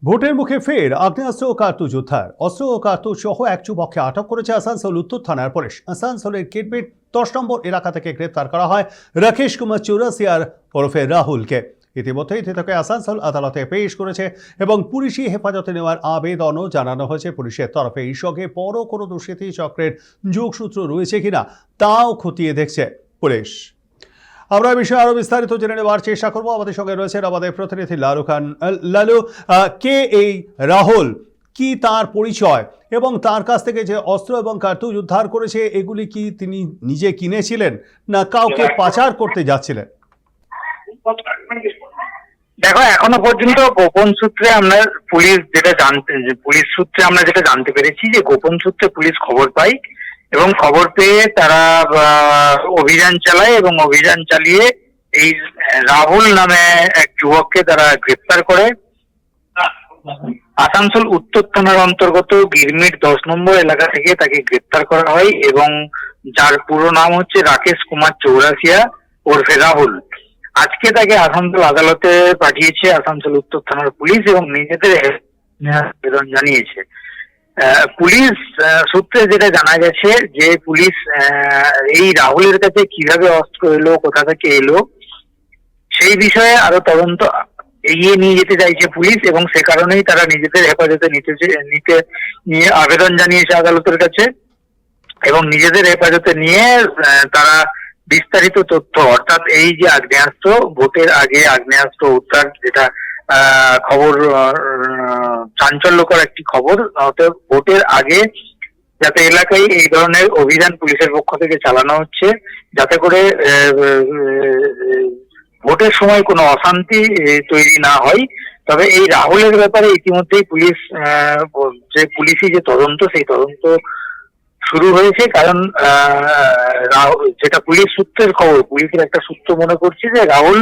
ভোটের মুখে ফের আগ্নেয়াস্ত্র ও কার্তুজ উদ্ধার। অস্ত্র ও কার্তুজ সহ এক যুবককে আটক করেছে আসানসোল উত্তর থানার পুলিশ। আসানসোলের কিডবিট 10 নম্বর এলাকা থেকে গ্রেপ্তার করা হয় রাকেশ কুমার চৌরাসিয়ার ওরফে রাহুলকে। ইতিমধ্যেই ধৃতকে আসানসোল আদালতে পেশ করেছে এবং পুলিশি হেফাজতে নেওয়ার আবেদনও জানানো হয়েছে পুলিশের তরফে। এই সঙ্গে বড় কোনো দুষ্কৃতী চক্রের যোগসূত্র রয়েছে কিনা তাও খতিয়ে দেখছে পুলিশ। আমরা এই বিষয়ে আরো বিস্তারিত জেনে নেওয়ার চেষ্টা করবো। আমাদের সঙ্গে রয়েছেন আমাদের প্রতিনিধি লালু খান। লালু, কে এই রাহুল, কি তার পরিচয় এবং তার কাছ থেকে যে অস্ত্র এবং কার্তুজ উদ্ধার করেছে এগুলি কি তিনি নিজে কিনেছিলেন না কাউকে পাচার করতে যাচ্ছিলেন? দেখো, এখনো পর্যন্ত গোপন সূত্রে আমরা পুলিশ সূত্রে আমরা যেটা জানতে পেরেছি যে গোপন সূত্রে পুলিশ খবর পায় এবং খবর পেয়ে তারা অভিযান চালায় এবং অভিযান চালিয়ে এই রাহুল নামে এক যুবককে তারা গ্রেপ্তার করে। আসানসোল উত্তর থানার অন্তর্গত গিরমিট 10 নম্বর এলাকা থেকে তাকে গ্রেপ্তার করা হয় এবং যার পুরো নাম হচ্ছে রাকেশ কুমার চৌরাসিয়া ওরফে রাহুল। আজকে তাকে আসানসোল আদালতে পাঠিয়েছে আসানসোল উত্তর থানার পুলিশ এবং নিজেদের আবেদন জানিয়েছে। পুলিশ সূত্রে যেটা জানা গেছে যে পুলিশ এই রাহুলের কাছে কিভাবে অস্ত্র এলো, কোথা থেকে এলো, সেই বিষয়ে আরো তদন্ত এগিয়ে নিয়ে যেতে চাইছে পুলিশ এবং সে কারণেই তারা নিজেদের হেফাজতে নিয়ে আবেদন জানিয়েছে আদালতের কাছে এবং নিজেদের হেফাজতে নিয়ে তারা বিস্তারিত তথ্য, অর্থাৎ এই যে আগ্নেয়াস্ত্র, ভোটের আগে আগ্নেয়াস্ত্র উদ্ধার, যেটা খবর চাঞ্চল্যকর একটি খবর, অর্থাৎ ভোটের আগে যাতে এলাকায় এই ধরনের অভিযান পুলিশের পক্ষ থেকে চালানো হচ্ছে যাতে করে ভোটের সময় কোনো অশান্তি তৈরি না হয়। তবে এই রাহুলের ব্যাপারে ইতিমধ্যেই পুলিশি যে তদন্ত, সেই তদন্ত শুরু হয়েছে। কারণ যেটা পুলিশ সূত্রের খবর, পুলিশের একটা সূত্র মনে করছে যে রাহুল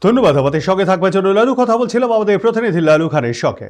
ধন্যবাদ আমাদের সঙ্গে থাকবার জন্য লালু। কথা বলছিলাম আমাদের প্রতিনিধি লালু খানের সঙ্গে।